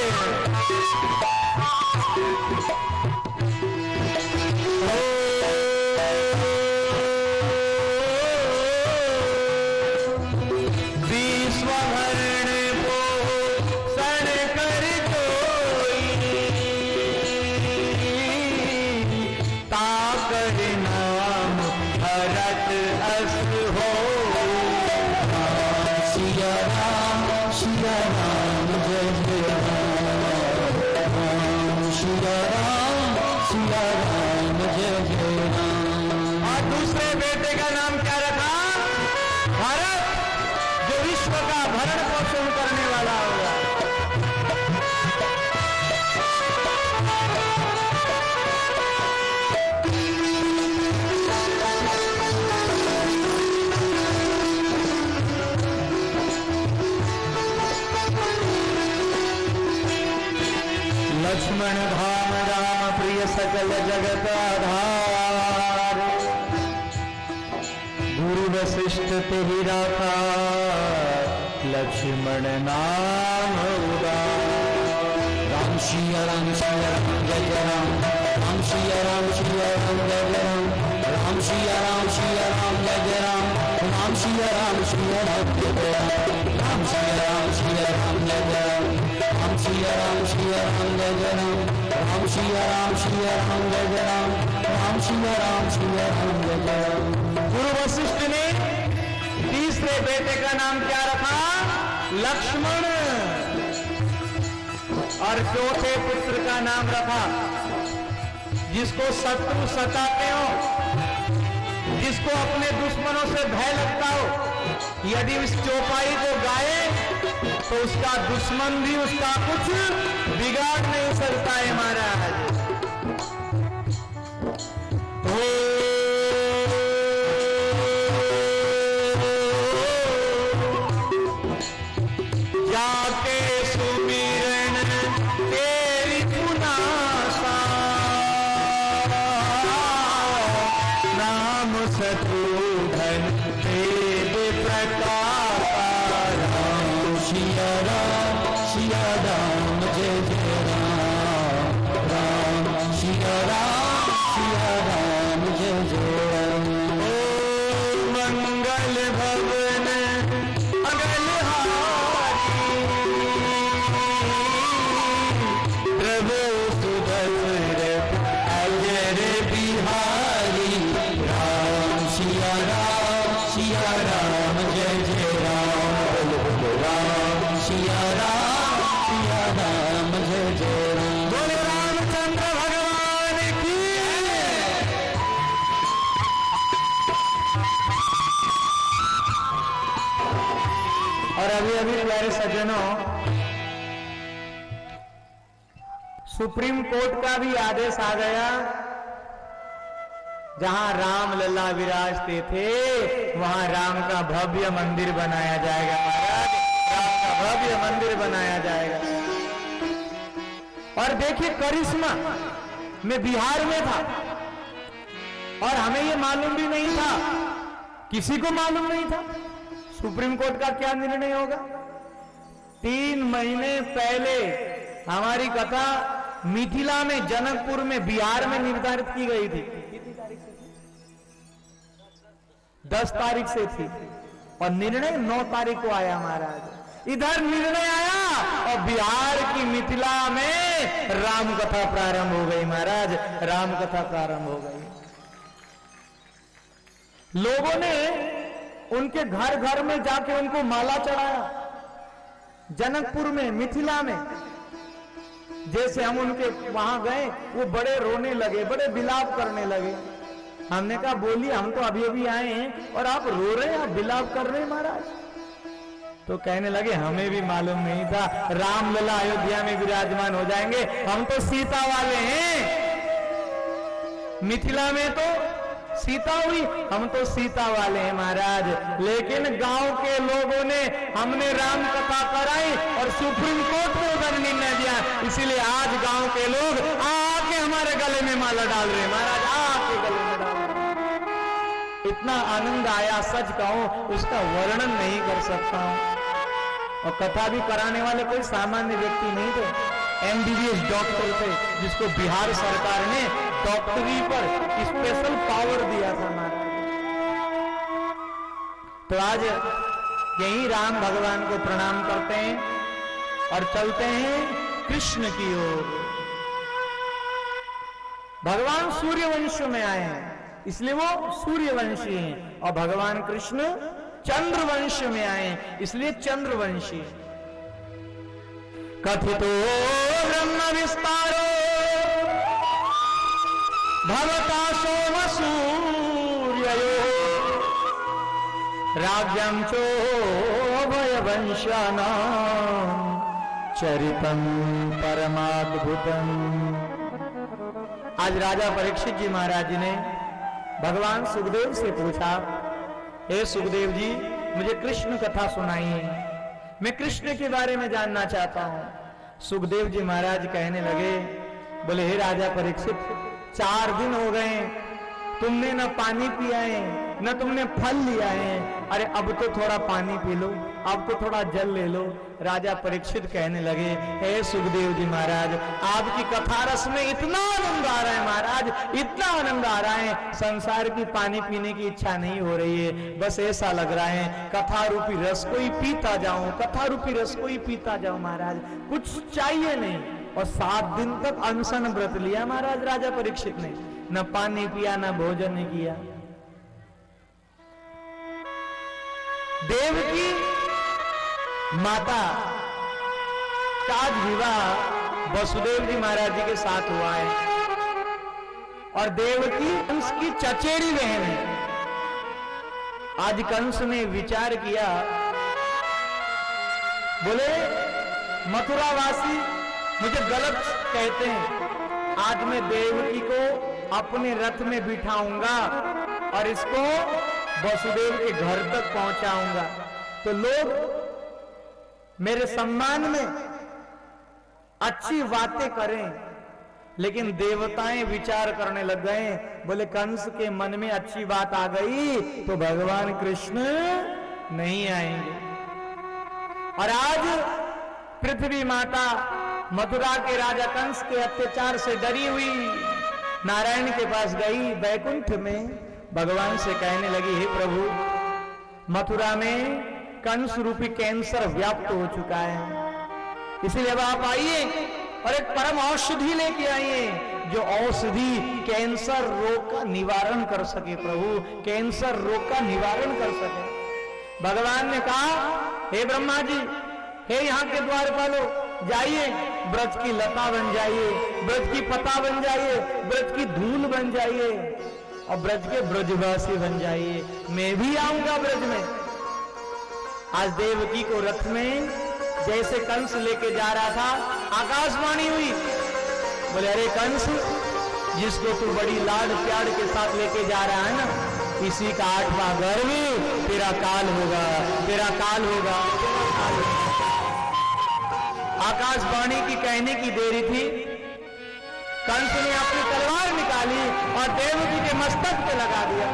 लक्ष्मण धाम राम प्रिय सकल जगत आधार। गुरु वशिष्ठ तेहि राखा लक्ष्मण नाम उदार। राम सिया राम जय जय राम। राम सिया राम जय जय राम। राम सिया राम जय जय राम। राम सिया राम जय जय राम। राम सिया राम जय जय राम। राम सिया राम जय जय राम। राम सिया राम जय जय राम। राम सिया राम जय जय राम। गुरु वशिष्ठ ने तीसरे बेटे का नाम क्या रखा? लक्ष्मण। और चौथे पुत्र का नाम रखा जिसको शत्रु सताते हो, जिसको अपने दुश्मनों से भय लगता हो, यदि उस चौपाई को गाए तो उसका दुश्मन भी उसका कुछ बिगाड़ नहीं सकता है महाराज। जाके सुमिरन तेरी पुनासा, नाम शत्रुघ्न वेद प्रतापा, राम सिया राम जय जय राम, राम सिया राम जय जय राम। ओ मंगल भवन अगलहारी, प्रभु सुदशरथ अजर बिहारी, राम सिया राम जय जय राम, राम सिया राम जय जय राम। बोले रामचंद्र भगवान की। और अभी अभी प्यारे सज्जनों, सुप्रीम कोर्ट का भी आदेश आ गया, जहां राम लला विराजते थे वहां राम का भव्य मंदिर बनाया जाएगा महाराज, राम का भव्य मंदिर बनाया जाएगा। और देखिए करिश्मा में बिहार में था और हमें ये मालूम भी नहीं था, किसी को मालूम नहीं था सुप्रीम कोर्ट का क्या निर्णय होगा। 3 महीने पहले हमारी कथा मिथिला में, जनकपुर में, बिहार में निर्धारित की गई थी। 10 तारीख से थी और निर्णय 9 तारीख को आया महाराज। इधर निर्णय आया और बिहार की मिथिला में राम कथा प्रारंभ हो गई महाराज, राम कथा प्रारंभ हो गई। लोगों ने उनके घर घर में जाके उनको माला चढ़ाया, जनकपुर में, मिथिला में। जैसे हम उनके वहां गए वो बड़े रोने लगे, बड़े विलाप करने लगे। हमने कहा बोलिए, हम तो अभी अभी आए हैं और आप रो रहे हैं, आप विलाप कर रहे हैं महाराज। तो कहने लगे हमें भी मालूम नहीं था राम लला अयोध्या में विराजमान हो जाएंगे, हम तो सीता वाले हैं। मिथिला में तो सीता हुई, हम तो सीता वाले हैं महाराज। लेकिन गांव के लोगों ने, हमने राम कथा कराई और सुप्रीम कोर्ट ने उधर निर्णय दिया, इसीलिए आज गांव के लोग आके हमारे गले में माला डाल रहे हैं महाराज, आके गले में डाल रहे हैं। इतना आनंद आया, सच कहूं उसका वर्णन नहीं कर सकता हूं। और कथा भी कराने वाले कोई सामान्य व्यक्ति नहीं थे, MBBS डॉक्टर थे, जिसको बिहार सरकार ने डॉक्टरी पर स्पेशल पावर दिया था महाराज। तो आज यही राम भगवान को प्रणाम करते हैं और चलते हैं कृष्ण की ओर। भगवान सूर्यवंश में आए हैं, इसलिए वो सूर्यवंशी हैं, और भगवान कृष्ण चंद्रवंश में आए हैं, इसलिए चंद्रवंशी। कथितो ब्रह्म विस्तारो भवता सोम सूर्ययो, राज्यं चोभयवंशानां चरितं परमाद्भुतम्। आज राजा परीक्षित जी महाराज जी ने भगवान सुखदेव से पूछा, हे सुखदेव जी मुझे कृष्ण कथा सुनाइए, मैं कृष्ण के बारे में जानना चाहता हूं। सुखदेव जी महाराज कहने लगे, बोले हे राजा परीक्षित, 4 दिन हो गए तुमने न पानी पिया है न तुमने फल लिया है, अरे अब तो थोड़ा पानी पी लो, अब तो थोड़ा जल ले लो। राजा परीक्षित कहने लगे, हे सुखदेव जी महाराज, आपकी कथा रस में इतना आनंद आ रहा है महाराज, इतना आनंद आ रहा है, संसार की पानी पीने की इच्छा नहीं हो रही है। बस ऐसा लग रहा है कथा रूपी रस को ही पीता जाऊं, कथा रूपी रस को ही पीता जाऊं महाराज, कुछ चाहिए नहीं। और 7 दिन तक अनशन व्रत लिया महाराज राजा परीक्षित ने, न पानी पिया न भोजन किया। देवकी माता कि आज विवाह वसुदेव जी महाराज जी के साथ हुआ है और देवकी कंस की चचेरी बहन है। आज कंस ने विचार किया, बोले मथुरावासी मुझे गलत कहते हैं, आज मैं देवकी को अपने रथ में बिठाऊंगा और इसको वसुदेव के घर तक पहुंचाऊंगा तो लोग मेरे सम्मान में अच्छी बातें करें। लेकिन देवताएं विचार करने लग गए, बोले कंस के मन में अच्छी बात आ गई तो भगवान कृष्ण नहीं आएंगे। और आज पृथ्वी माता मथुरा के राजा कंस के अत्याचार से डरी हुई नारायण के पास गई, बैकुंठ में भगवान से कहने लगी, हे प्रभु मथुरा में कंस रूपी कैंसर व्याप्त हो चुका है, इसलिए अब आप आइए और एक परम औषधि लेके आइए जो औषधि कैंसर रोग का निवारण कर सके। प्रभु कैंसर रोग का निवारण कर सके। भगवान ने कहा, हे ब्रह्मा जी, हे यहाँ के द्वारपालो, जाइए ब्रज की लता बन जाइए, ब्रज की पता बन जाइए, ब्रज की धूल बन जाइए और ब्रज के ब्रजवासी बन जाइए, मैं भी आऊंगा ब्रज में। आज देवकी को रथ में जैसे कंस लेके जा रहा था, आकाशवाणी हुई, बोले अरे कंस, जिसको तू बड़ी लाड प्यार के साथ लेके जा रहा है ना, इसी का 8वां गर्भ तेरा काल होगा, तेरा काल होगा, तेरा काल होगा। आकाशवाणी की कहने की देरी थी, कंस ने अपनी तलवार निकाली और देवकी के मस्तक पे लगा दिया।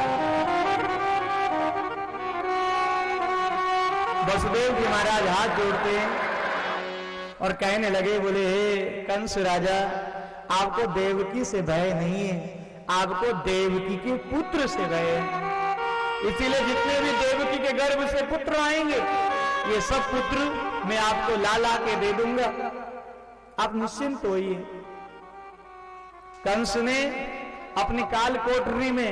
वसुदेव जी महाराज हाथ जोड़ते हैं और कहने लगे, बोले हे कंस राजा, आपको देवकी से भय नहीं है, आपको देवकी के पुत्र से भय है। इसीलिए जितने भी देवकी के गर्भ से पुत्र आएंगे, ये सब पुत्र मैं आपको ला ला के दे दूंगा, आप निश्चिंत होइए। कंस ने अपनी काल कोठरी में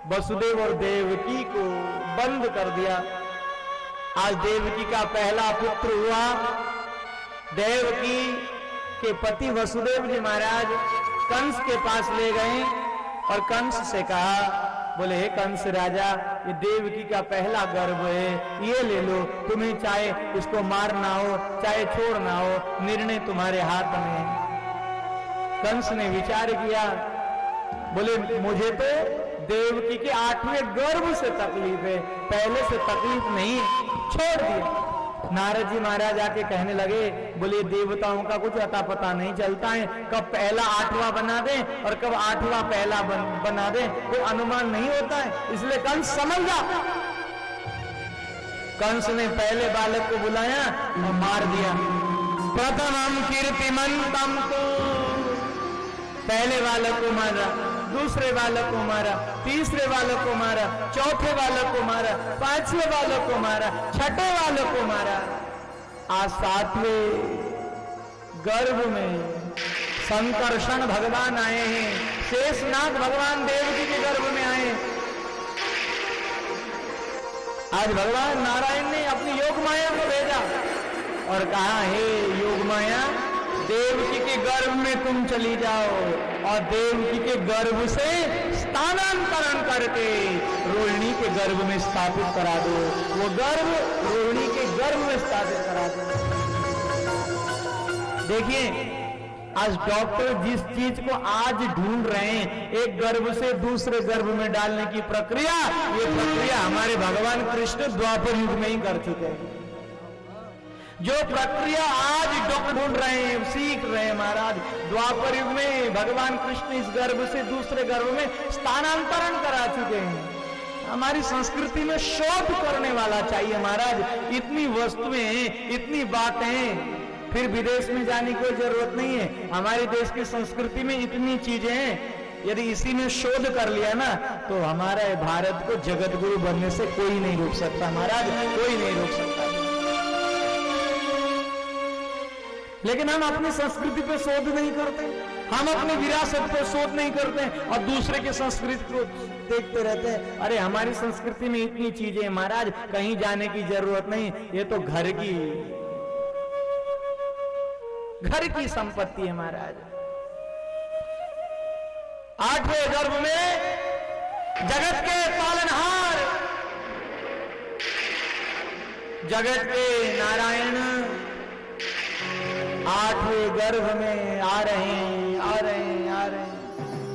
वसुदेव और देवकी को बंद कर दिया। आज देवकी का पहला पुत्र हुआ। देवकी के पति वसुदेव जी महाराज कंस के पास ले गए और कंस से कहा, बोले हे कंस राजा, ये देवकी का पहला गर्भ है, ये ले लो, तुम्हें चाहे इसको मारना हो चाहे छोड़ना हो, निर्णय तुम्हारे हाथ में है। कंस ने विचार किया, बोले मुझे तो देवकी के 8वें गर्भ से तकलीफ है, पहले से तकलीफ नहीं, छोड़ दिया। नारद जी महाराज आके कहने लगे, बोले देवताओं का कुछ अता पता नहीं चलता है, कब पहला 8वां बना दे और कब 8वां पहला बना दे, कोई अनुमान नहीं होता है, इसलिए कंस समझ जा। कंस ने पहले बालक को बुलाया और मार दिया। प्रथमम कीर्तिमंतम, तो पहले बालक को मारा, दूसरे बालक को मारा, तीसरे बालक को मारा, चौथे बालक को मारा, 5वें बालक को मारा, 6ठे बालक को मारा। आज 7वें गर्भ में संकर्षण भगवान आए हैं, शेषनाग भगवान देवकी के गर्भ में आए। आज भगवान नारायण ने अपनी योग माया को भेजा और कहा, हे योग माया, देवकी के गर्भ में तुम चली जाओ और देवकी के गर्भ से स्थानांतरण करके रोहिणी के गर्भ में स्थापित करा दो, वो गर्भ रोहिणी के गर्भ में स्थापित करा दो। देखिए, आज डॉक्टर जिस चीज को आज ढूंढ रहे हैं, एक गर्भ से दूसरे गर्भ में डालने की प्रक्रिया, ये प्रक्रिया हमारे भगवान कृष्ण द्वापर युग में ही कर चुके हैं। जो प्रक्रिया आज डॉक्टर ढूंढ रहे हैं, सीख रहे हैं महाराज, द्वापर युग में भगवान कृष्ण इस गर्भ से दूसरे गर्भ में स्थानांतरण करा चुके हैं। हमारी संस्कृति में शोध करने वाला चाहिए महाराज। इतनी वस्तुएं, इतनी बातें, फिर विदेश में जाने की कोई जरूरत नहीं है। हमारे देश की संस्कृति में इतनी चीजें हैं, यदि इसी में शोध कर लिया ना, तो हमारे भारत को जगत गुरु बनने से कोई नहीं रोक सकता महाराज, कोई नहीं रोक सकता। लेकिन हम अपनी संस्कृति पे शोध नहीं करते, हम अपनी विरासत पे शोध नहीं करते और दूसरे के संस्कृति को देखते रहते हैं। अरे हमारी संस्कृति में इतनी चीजें हैं महाराज, कहीं जाने की जरूरत नहीं, ये तो घर की। घर की संपत्ति है महाराज। 8वें गर्भ में जगत के पालनहार, जगत के नारायण 8वें गर्भ में आ रहे हैं, आ रहे हैं, आ रहे हैं।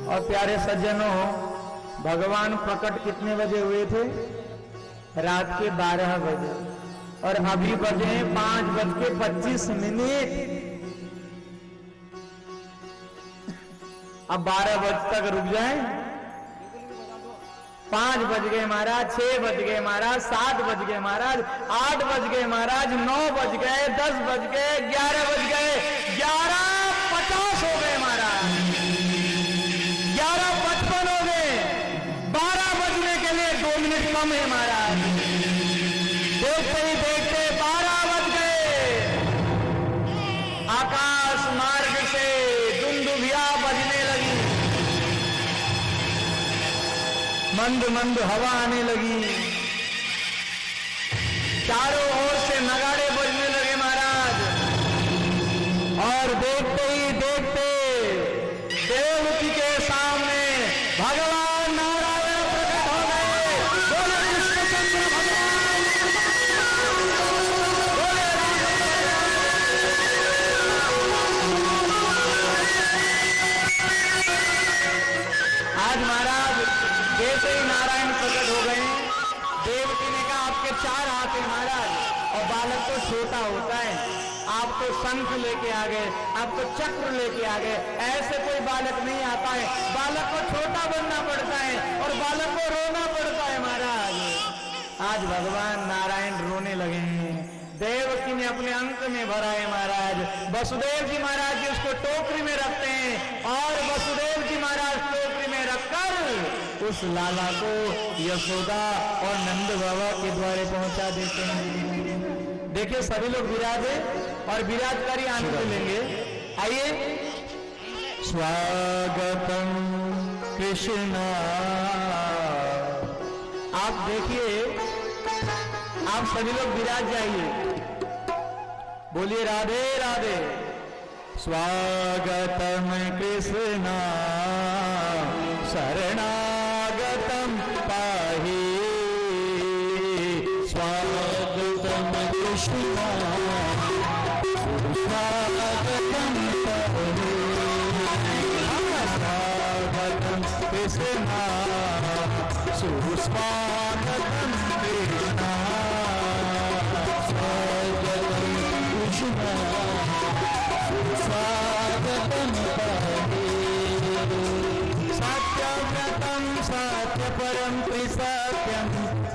और प्यारे सज्जनों, भगवान प्रकट कितने बजे हुए थे? रात के 12 बजे, और अभी बजे 5:25। अब 12 बजे तक रुक जाए। 5 बज गए महाराज, 6 बज गए महाराज, 7 बज गए महाराज, 8 बज गए महाराज, 9 बज गए, 10 बज गए, 11 बज गए, 11:50 हो गए महाराज, 11:55 हो गए। 12 बजने के लिए 2 मिनट कम है महाराज। देखते ही देखते 12 बज गए। आकाश मार्ग से दुंदुभिया बजने लगी, मंद मंद हवा आने लगी, चारों ओर से नगाड़े बजने लगे महाराज। और देखते ही देखते देवकी के सामने भगवान नारायण प्रकट हो गए। बोले कृष्णचंद्र भगवान, बोले आज महाराज जैसे ही नारायण प्रकट हो गए, देवकी ने कहा आपके 4 हाथ हैं महाराज, और बालक तो छोटा होता है, आप तो शंख लेके आ गए, आप तो चक्र लेके आ गए। ऐसे कोई बालक नहीं आता है, बालक को छोटा बनना पड़ता है और बालक को रोना पड़ता है महाराज। आज भगवान नारायण रोने लगे हैं। देवकी ने अपने अंक में भरा है महाराज। वसुदेव जी महाराज जी उसको टोकरी में रखते हैं, और वसुदेव जी महाराज टोकरी में रखकर उस लाला को यशोदा और नंद बाबा के द्वारे पहुंचा देते हैं। देखिए सभी लोग विराजे और विराज कर ही आनंद लेंगे। आइए। स्वागतम कृष्णा। आप देखिए, आप सभी लोग विराज जाइए, बोलिए राधे राधे। स्वागतम कृष्णा शरणागतम पाहि। स्वागतम कृष्णा स्वागतम पाहि। स्वागतम कृष्णा सुस्वागतम कृष्णा। स्वागतम कृष्णा स्वागतम पाहि। सत्यव्रतम सत्यपरम त्रिसत्यम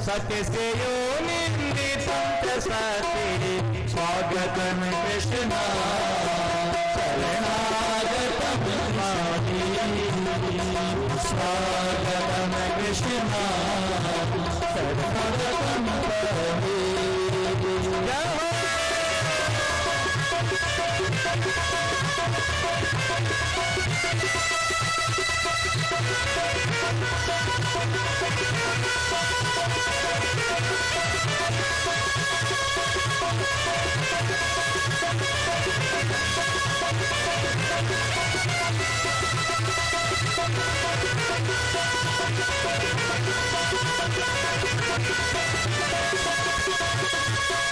सत्यसे योनिन्दितं च सत्ये। स्वागतम कृष्णा शरणागतम पाहि। स्वागतम कृष्णा शरणागतम पाहि।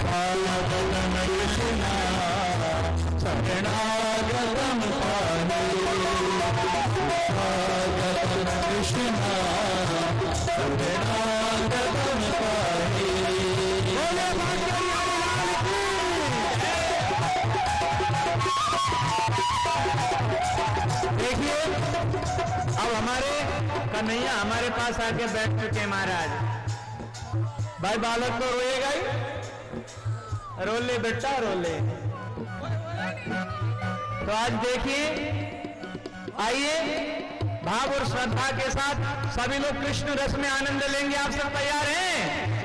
स्वागतम कृष्णा शरणागतम पाहि। स्वागतम कृष्णा शरणागतम पाहि। देखिए अब हमारे कन्हैया हमारे पास आके बैठ चुके हैं महाराज। भाई बालक तो रोएगा ही, रो ले बेटा रो ले। तो आज देखिए, आइए भाव और श्रद्धा के साथ सभी लोग कृष्ण रस में आनंद लेंगे। आप सब तैयार हैं?